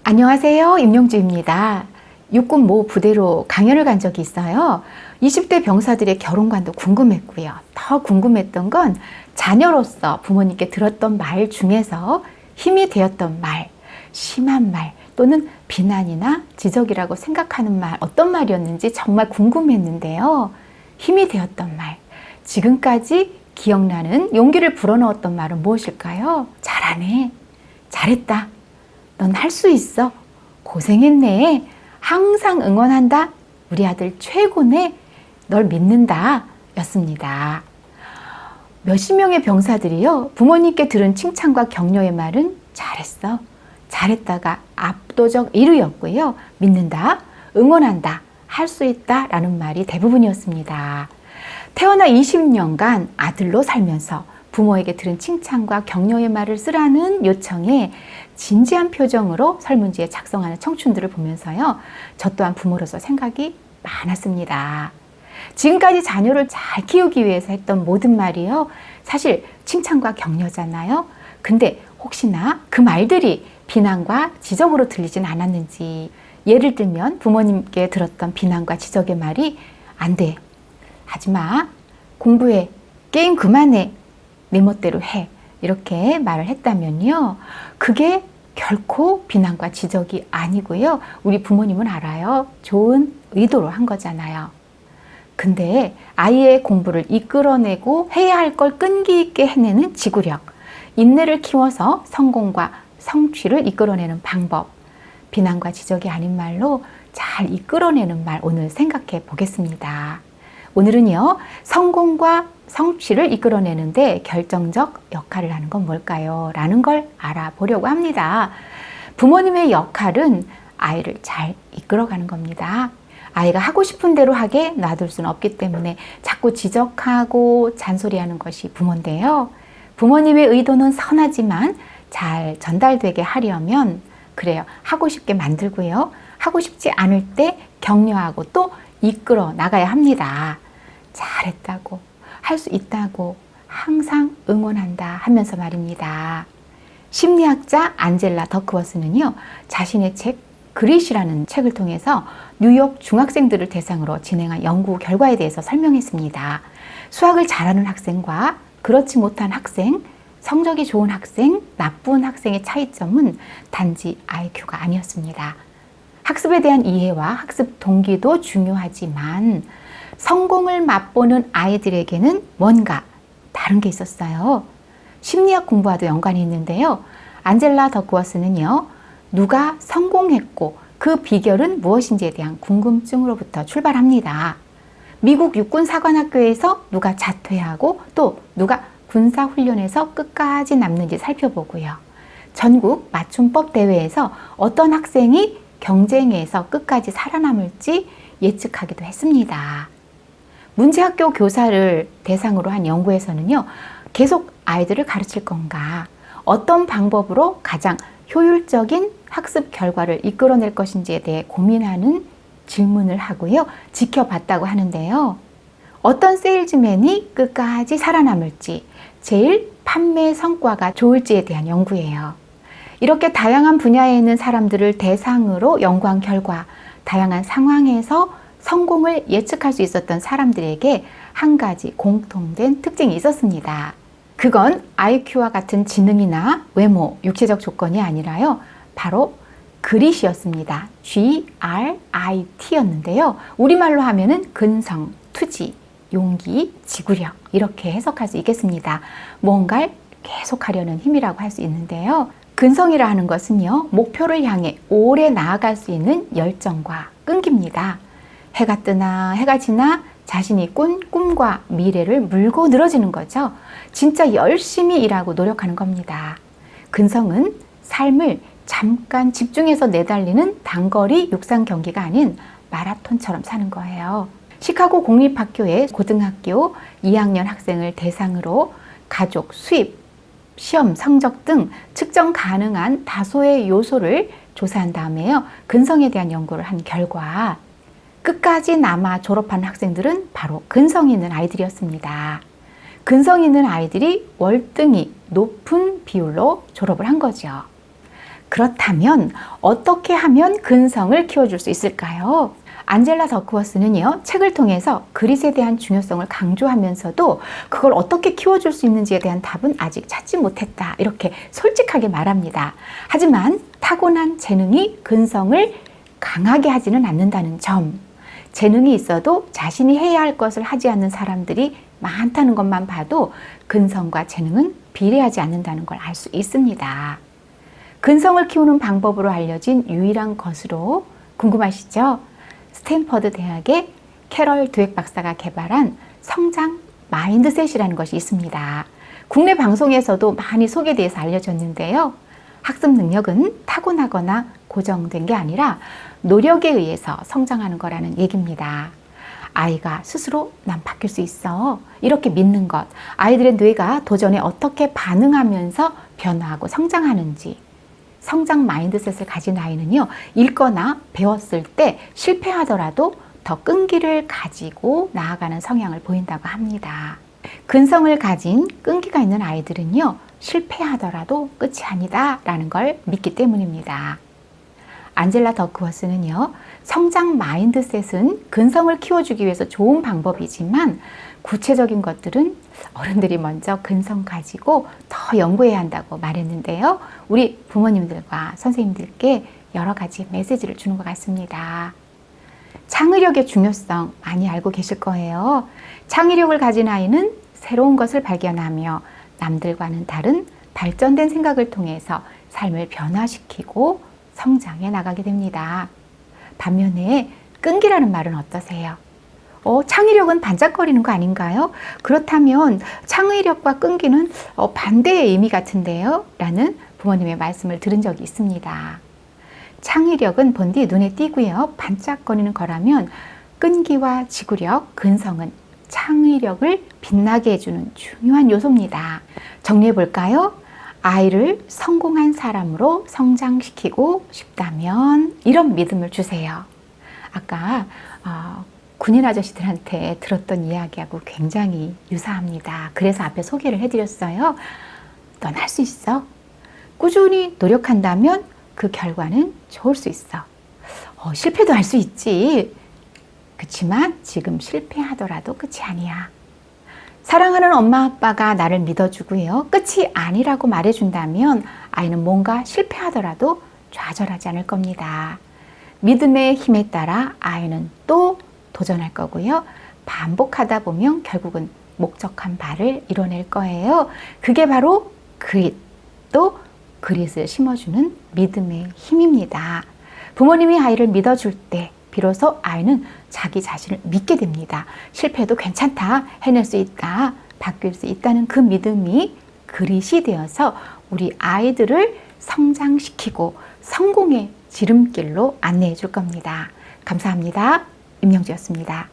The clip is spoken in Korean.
안녕하세요. 임용주입니다. 육군 모 부대로 강연을 간 적이 있어요. 20대 병사들의 결혼관도 궁금했고요. 더 궁금했던 건 자녀로서 부모님께 들었던 말 중에서 힘이 되었던 말, 심한 말 또는 비난이나 지적이라고 생각하는 말, 어떤 말이었는지 정말 궁금했는데요. 힘이 되었던 말, 지금까지 기억나는 용기를 불어넣었던 말은 무엇일까요? 잘하네, 잘했다, 넌 할 수 있어, 고생했네, 항상 응원한다, 우리 아들 최고네, 널 믿는다 였습니다. 몇십 명의 병사들이요, 부모님께 들은 칭찬과 격려의 말은 잘했어, 잘했다가 압도적 1위였고요. 믿는다, 응원한다, 할 수 있다 라는 말이 대부분이었습니다. 태어나 20년간 아들로 살면서 부모에게 들은 칭찬과 격려의 말을 쓰라는 요청에 진지한 표정으로 설문지에 작성하는 청춘들을 보면서요, 저 또한 부모로서 생각이 많았습니다. 지금까지 자녀를 잘 키우기 위해서 했던 모든 말이요, 사실 칭찬과 격려잖아요. 근데 혹시나 그 말들이 비난과 지적으로 들리진 않았는지, 예를 들면 부모님께 들었던 비난과 지적의 말이 안 돼, 하지마, 공부해, 게임 그만해, 내 멋대로 해, 이렇게 말을 했다면요, 그게 결코 비난과 지적이 아니고요, 우리 부모님은 알아요, 좋은 의도로 한 거잖아요. 근데 아이의 공부를 이끌어내고 해야 할 걸 끈기 있게 해내는 지구력, 인내를 키워서 성공과 성취를 이끌어내는 방법, 비난과 지적이 아닌 말로 잘 이끌어내는 말, 오늘 생각해 보겠습니다. 오늘은요, 성공과 성취를 이끌어내는데 결정적 역할을 하는 건 뭘까요? 라는 걸 알아보려고 합니다. 부모님의 역할은 아이를 잘 이끌어가는 겁니다. 아이가 하고 싶은 대로 하게 놔둘 수는 없기 때문에 자꾸 지적하고 잔소리하는 것이 부모인데요. 부모님의 의도는 선하지만 잘 전달되게 하려면, 그래요, 하고 싶게 만들고요, 하고 싶지 않을 때 격려하고 또 이끌어 나가야 합니다. 잘했다고, 할 수 있다고, 항상 응원한다 하면서 말입니다. 심리학자 안젤라 더크워스는요, 자신의 책 그릿이라는 책을 통해서 뉴욕 중학생들을 대상으로 진행한 연구 결과에 대해서 설명했습니다. 수학을 잘하는 학생과 그렇지 못한 학생, 성적이 좋은 학생, 나쁜 학생의 차이점은 단지 IQ가 아니었습니다. 학습에 대한 이해와 학습 동기도 중요하지만 성공을 맛보는 아이들에게는 뭔가 다른 게 있었어요. 심리학 공부와도 연관이 있는데요. 안젤라 더크워스는요, 누가 성공했고 그 비결은 무엇인지에 대한 궁금증으로부터 출발합니다. 미국 육군사관학교에서 누가 자퇴하고 또 누가 군사훈련에서 끝까지 남는지 살펴보고요. 전국 맞춤법 대회에서 어떤 학생이 경쟁에서 끝까지 살아남을지 예측하기도 했습니다. 문제학교 교사를 대상으로 한 연구에서는요, 계속 아이들을 가르칠 건가, 어떤 방법으로 가장 효율적인 학습 결과를 이끌어낼 것인지에 대해 고민하는 질문을 하고요, 지켜봤다고 하는데요. 어떤 세일즈맨이 끝까지 살아남을지, 제일 판매 성과가 좋을지에 대한 연구예요. 이렇게 다양한 분야에 있는 사람들을 대상으로 연구한 결과, 다양한 상황에서 성공을 예측할 수 있었던 사람들에게 한 가지 공통된 특징이 있었습니다. 그건 IQ와 같은 지능이나 외모, 육체적 조건이 아니라요, 바로 그릿이었습니다. GRIT였는데요. 우리말로 하면은 근성, 투지, 용기, 지구력, 이렇게 해석할 수 있겠습니다. 뭔가를 계속하려는 힘이라고 할 수 있는데요. 근성이라 하는 것은요, 목표를 향해 오래 나아갈 수 있는 열정과 끈기입니다. 해가 뜨나 해가 지나 자신이 꾼 꿈과 미래를 물고 늘어지는 거죠. 진짜 열심히 일하고 노력하는 겁니다. 근성은 삶을 잠깐 집중해서 내달리는 단거리 육상 경기가 아닌 마라톤처럼 사는 거예요. 시카고 공립학교의 고등학교 2학년 학생을 대상으로 가족, 수입, 시험 성적 등 측정 가능한 다소의 요소를 조사한 다음에요, 근성에 대한 연구를 한 결과 끝까지 남아 졸업한 학생들은 바로 근성 있는 아이들이었습니다. 근성 있는 아이들이 월등히 높은 비율로 졸업을 한 거죠. 그렇다면 어떻게 하면 근성을 키워줄 수 있을까요? 안젤라 더크워스는요, 책을 통해서 그릿에 대한 중요성을 강조하면서도 그걸 어떻게 키워줄 수 있는지에 대한 답은 아직 찾지 못했다, 이렇게 솔직하게 말합니다. 하지만 타고난 재능이 근성을 강하게 하지는 않는다는 점, 재능이 있어도 자신이 해야 할 것을 하지 않는 사람들이 많다는 것만 봐도 근성과 재능은 비례하지 않는다는 걸 알 수 있습니다. 근성을 키우는 방법으로 알려진 유일한 것으로 궁금하시죠? 스탠퍼드 대학의 캐럴 드웩 박사가 개발한 성장 마인드셋이라는 것이 있습니다. 국내 방송에서도 많이 소개돼서 알려졌는데요. 학습 능력은 타고나거나 고정된 게 아니라 노력에 의해서 성장하는 거라는 얘기입니다. 아이가 스스로 난 바뀔 수 있어, 이렇게 믿는 것, 아이들의 뇌가 도전에 어떻게 반응하면서 변화하고 성장하는지, 성장 마인드셋을 가진 아이는요, 읽거나 배웠을 때 실패하더라도 더 끈기를 가지고 나아가는 성향을 보인다고 합니다. 근성을 가진 끈기가 있는 아이들은요, 실패하더라도 끝이 아니다 라는 걸 믿기 때문입니다. 안젤라 더크워스는요, 성장 마인드셋은 근성을 키워주기 위해서 좋은 방법이지만 구체적인 것들은 어른들이 먼저 근성 가지고 더 연구해야 한다고 말했는데요. 우리 부모님들과 선생님들께 여러 가지 메시지를 주는 것 같습니다. 창의력의 중요성 많이 알고 계실 거예요. 창의력을 가진 아이는 새로운 것을 발견하며 남들과는 다른 발전된 생각을 통해서 삶을 변화시키고 성장해 나가게 됩니다. 반면에 끈기라는 말은 어떠세요? 창의력은 반짝거리는 거 아닌가요? 그렇다면 창의력과 끈기는 반대의 의미 같은데요? 라는 부모님의 말씀을 들은 적이 있습니다. 창의력은 본디 눈에 띄고요, 반짝거리는 거라면 끈기와 지구력, 근성은 창의력을 빛나게 해주는 중요한 요소입니다. 정리해 볼까요? 아이를 성공한 사람으로 성장시키고 싶다면 이런 믿음을 주세요. 아까 군인 아저씨들한테 들었던 이야기하고 굉장히 유사합니다. 그래서 앞에 소개를 해드렸어요. 넌 할 수 있어. 꾸준히 노력한다면 그 결과는 좋을 수 있어. 실패도 할 수 있지. 그치만 지금 실패하더라도 끝이 아니야. 사랑하는 엄마 아빠가 나를 믿어주고요, 끝이 아니라고 말해준다면 아이는 뭔가 실패하더라도 좌절하지 않을 겁니다. 믿음의 힘에 따라 아이는 또 도전할 거고요, 반복하다 보면 결국은 목적한 바를 이뤄낼 거예요. 그게 바로 그릿, 또 그릿을 심어주는 믿음의 힘입니다. 부모님이 아이를 믿어줄 때 비로소 아이는 자기 자신을 믿게 됩니다. 실패도 괜찮다, 해낼 수 있다, 바뀔 수 있다는 그 믿음이 그릿이 되어서 우리 아이들을 성장시키고 성공의 지름길로 안내해 줄 겁니다. 감사합니다. 임영주였습니다.